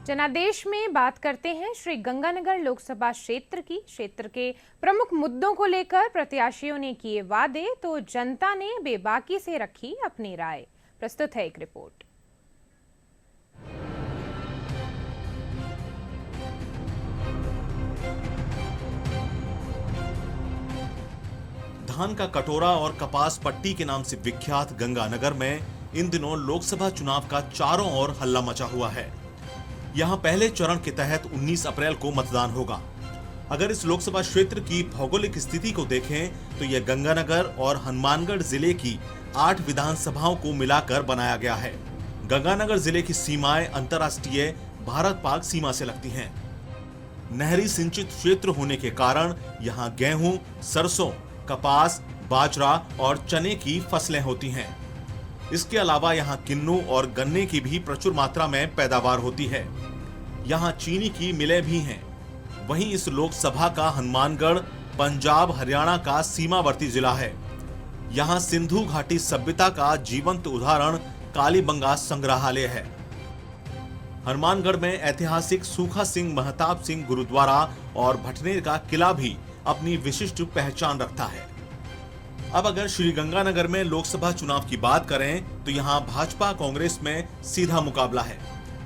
जनादेश में बात करते हैं श्री गंगानगर लोकसभा क्षेत्र के प्रमुख मुद्दों को लेकर प्रत्याशियों ने किए वादे तो जनता ने बेबाकी से रखी अपनी राय। प्रस्तुत है एक रिपोर्ट। धान का कटोरा और कपास पट्टी के नाम से विख्यात गंगानगर में इन दिनों लोकसभा चुनाव का चारों ओर हल्ला मचा हुआ है। यहां पहले चरण के तहत 19 अप्रैल को मतदान होगा। अगर इस लोकसभा क्षेत्र की भौगोलिक स्थिति को देखें तो यह गंगानगर और हनुमानगढ़ जिले की 8 विधानसभाओं को मिलाकर बनाया गया है। गंगानगर जिले की सीमाएं अंतर्राष्ट्रीय भारत-पाक सीमा से लगती हैं। नहरी सिंचित क्षेत्र होने के कारण यहाँ गेहूं, सरसों, कपास, बाजरा और चने की फसलें होती हैं। इसके अलावा यहाँ किन्नू और गन्ने की भी प्रचुर मात्रा में पैदावार होती है। यहाँ चीनी की मिलें भी हैं। वहीं इस लोकसभा का हनुमानगढ़ पंजाब हरियाणा का सीमावर्ती जिला है। यहाँ सिंधु घाटी सभ्यता का जीवंत उदाहरण कालीबंगा संग्रहालय है। हनुमानगढ़ में ऐतिहासिक सूखा सिंह महताब सिंह गुरुद्वारा और भटनेर का किला भी अपनी विशिष्ट पहचान रखता है। अब अगर श्री गंगानगर में लोकसभा चुनाव की बात करें तो यहाँ भाजपा कांग्रेस में सीधा मुकाबला है।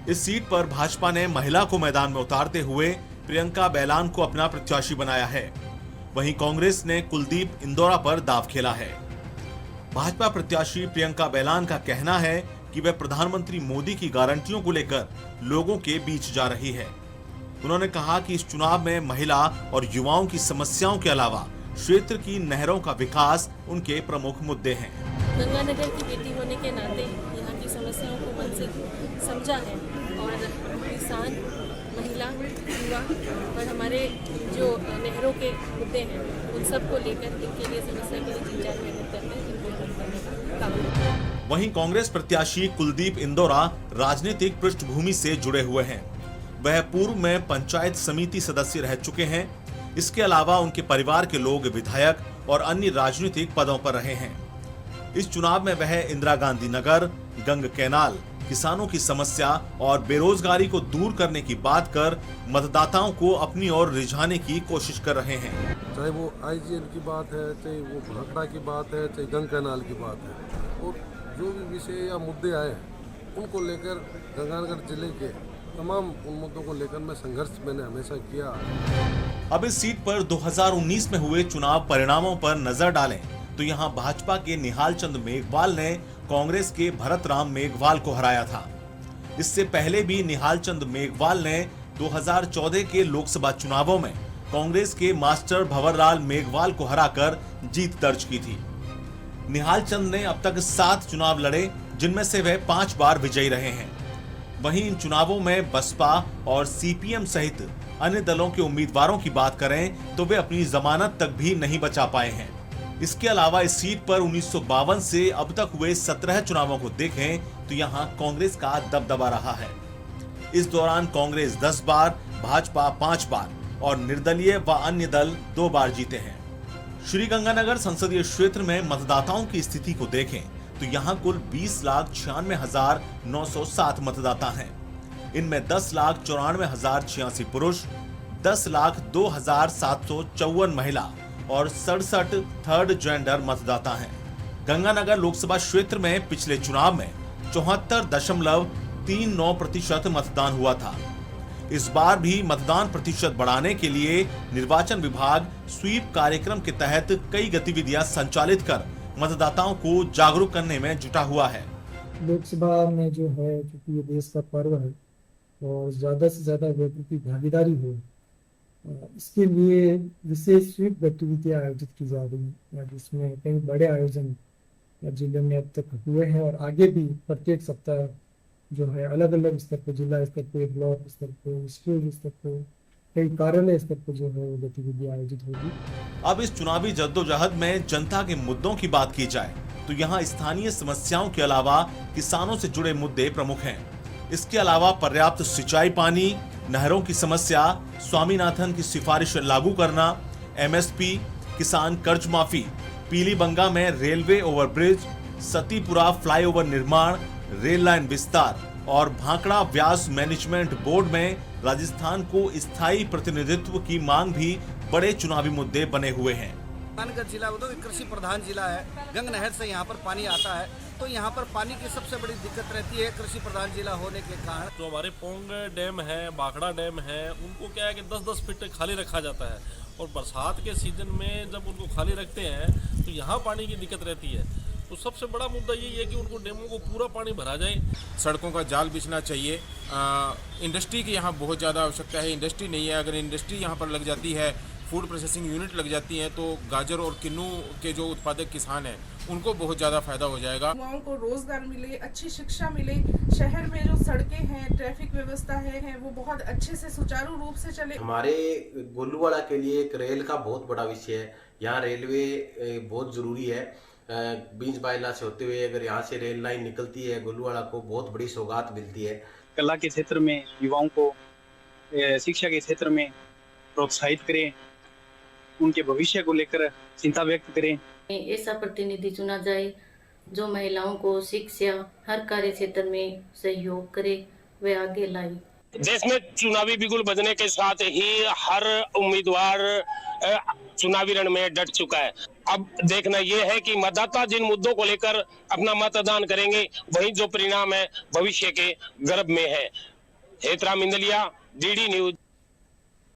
इस सीट पर भाजपा ने महिला को मैदान में उतारते हुए प्रियंका बैलान को अपना प्रत्याशी बनाया है। वहीं कांग्रेस ने कुलदीप इंदौरा पर दांव खेला है। भाजपा प्रत्याशी प्रियंका बैलान का कहना है कि वह प्रधानमंत्री मोदी की गारंटियों को लेकर लोगों के बीच जा रही है। उन्होंने कहा कि इस चुनाव में महिला और युवाओं की समस्याओं के अलावा क्षेत्र की नहरों का विकास उनके प्रमुख मुद्दे हैं। गंगानगर की बेटी होने के नाते यहाँ की समस्याओं को मन से समझा है और किसान, महिला, युवा और हमारे जो नहरों के मुद्दे हैं उन सब को लेकर इनके लिए समस्या के लिए 3-4 मेहनत करते हैं जिनको हल करने का काम। वहीं कांग्रेस प्रत्याशी कुलदीप इंदौरा राजनीतिक पृष्ठभूमि से जुड़े हुए हैं। वह पूर्व में पंचायत समिति सदस्य रह चुके हैं। इसके अलावा उनके परिवार के लोग विधायक और अन्य राजनीतिक पदों पर रहे हैं। इस चुनाव में वह इंदिरा गांधी नगर, गंग कैनाल, किसानों की समस्या और बेरोजगारी को दूर करने की बात कर मतदाताओं को अपनी ओर रिझाने की कोशिश कर रहे हैं। चाहे वो आईजीएल की बात है, चाहे वो भाखड़ा की बात है, चाहे गंग कैनाल की बात है, और जो भी विषय या मुद्दे आए उनको लेकर गंगानगर जिले के तमाम उन मुद्दों को लेकर मैं संघर्ष मैंने हमेशा किया। अब इस सीट पर 2019 में हुए चुनाव परिणामों पर नजर डालें तो यहां भाजपा के निहाल चंद मेघवाल ने कांग्रेस के भरत राम मेघवाल को हराया था। इससे पहले भी निहाल चंद मेघवाल ने 2014 के लोकसभा चुनावों में कांग्रेस के मास्टर भंवरलाल मेघवाल को हराकर जीत दर्ज की थी। निहाल चंद ने अब तक 7 चुनाव लड़े, जिनमें से वह 5 बार विजयी रहे हैं। वहीं इन चुनावों में बसपा और सीपीएम सहित अन्य दलों के उम्मीदवारों की बात करें तो वे अपनी जमानत तक भी नहीं बचा पाए हैं। इसके अलावा इस सीट पर 1952 से अब तक हुए 17 चुनावों को देखें तो यहां कांग्रेस का दबदबा रहा है। इस दौरान कांग्रेस 10 बार, भाजपा 5 बार और निर्दलीय व अन्य दल 2 बार जीते हैं। श्री गंगानगर संसदीय क्षेत्र में मतदाताओं की स्थिति को देखें तो यहाँ कुल 20,96,907 मतदाता हैं। इनमें 10,94,086 पुरुष, 10,02,754 महिला और 67 थर्ड जेंडर मतदाता हैं। गंगानगर लोकसभा क्षेत्र में पिछले चुनाव में 74.39% मतदान हुआ था। इस बार भी मतदान प्रतिशत बढ़ाने के लिए निर्वाचन विभाग स्वीप कार्यक्रम के तहत कई गतिविधियां संचालित कर मतदाताओं को जागरूक करने में जुटा हुआ है। लोकसभा में जो है, क्योंकि ये देश का पर्व है और ज़्यादा से ज़्यादा लोगों की भागीदारी हो, इसके लिए विशेष स्वीप गतिविधियाँ आयोजित की जा रही हैं, जिसमें कई बड़े आयोजन जिले में अब तक हुए हैं और आगे भी प्रत्येक सप्ताह जो है अलग अलग स्तर पर, जिला स्तर पर, ब्लॉक स्तर पर, स्कूल स्तर पर, कई कार्यालय स्तर पर जो है वो गतिविधियाँ आयोजित होगी। अब इस चुनावी जद्दोजहद में जनता के मुद्दों की बात की जाए तो यहाँ स्थानीय समस्याओं के अलावा किसानों से जुड़े मुद्दे प्रमुख हैं। इसके अलावा पर्याप्त सिंचाई पानी, नहरों की समस्या, स्वामीनाथन की सिफारिश लागू करना, एमएसपी, किसान कर्ज माफी, पीलीबंगा में रेलवे ओवरब्रिज, सतीपुरा फ्लाईओवर निर्माण, रेल लाइन विस्तार, और भांकड़ा व्यास मैनेजमेंट बोर्ड में राजस्थान को स्थायी प्रतिनिधित्व की मांग भी बड़े चुनावी मुद्दे बने हुए हैं। गंगानगर जिला वो तो एक कृषि प्रधान जिला है, गंग नहर से यहाँ पर पानी आता है, तो यहाँ पर पानी की सबसे बड़ी दिक्कत रहती है कृषि प्रधान जिला होने के कारण। जो हमारे पोंग डैम है, भाखड़ा डैम है, उनको क्या है कि 10-10 फीट खाली रखा जाता है और बरसात के सीजन में जब उनको खाली रखते हैं तो यहाँ पानी की दिक्कत रहती है। तो सबसे बड़ा मुद्दा यही है कि उनको डैमों को पूरा पानी भरा जाए। सड़कों का जाल बिछना चाहिए। इंडस्ट्री की यहाँ बहुत ज़्यादा आवश्यकता है, इंडस्ट्री नहीं है। अगर इंडस्ट्री यहाँ पर लग जाती है, फूड प्रोसेसिंग यूनिट लग जाती हैं, तो गाजर और किन्नू के जो उत्पादक किसान हैं उनको बहुत ज़्यादा फायदा हो जाएगा। युवाओं को रोजगार मिले, अच्छी शिक्षा मिले, शहर में जो सड़कें हैं, ट्रैफिक व्यवस्था है वो बहुत अच्छे से सुचारू रूप से चले। हमारे गोलूवाड़ा के लिए एक रेल का बहुत बड़ा विषय है। यहाँ रेलवे बहुत ज़रूरी है। 20 बाइला से होते हुए अगर यहाँ से रेल लाइन निकलती है, गोलूवाड़ा को बहुत बड़ी सौगात मिलती है। कला के क्षेत्र में युवाओं को शिक्षा के क्षेत्र में प्रोत्साहित करें, उनके भविष्य को लेकर चिंता व्यक्त करें। ऐसा प्रतिनिधि चुना जाए जो महिलाओं को शिक्षा हर कार्य क्षेत्र में सहयोग करे वे आगे लाए। देश में चुनावी बिगुल बजने के साथ ही हर उम्मीदवार चुनावी रण में डट चुका है। अब देखना यह है कि मतदाता जिन मुद्दों को लेकर अपना मतदान करेंगे वही जो परिणाम है भविष्य के गर्भ में है। Hetram Indaliya, DD news.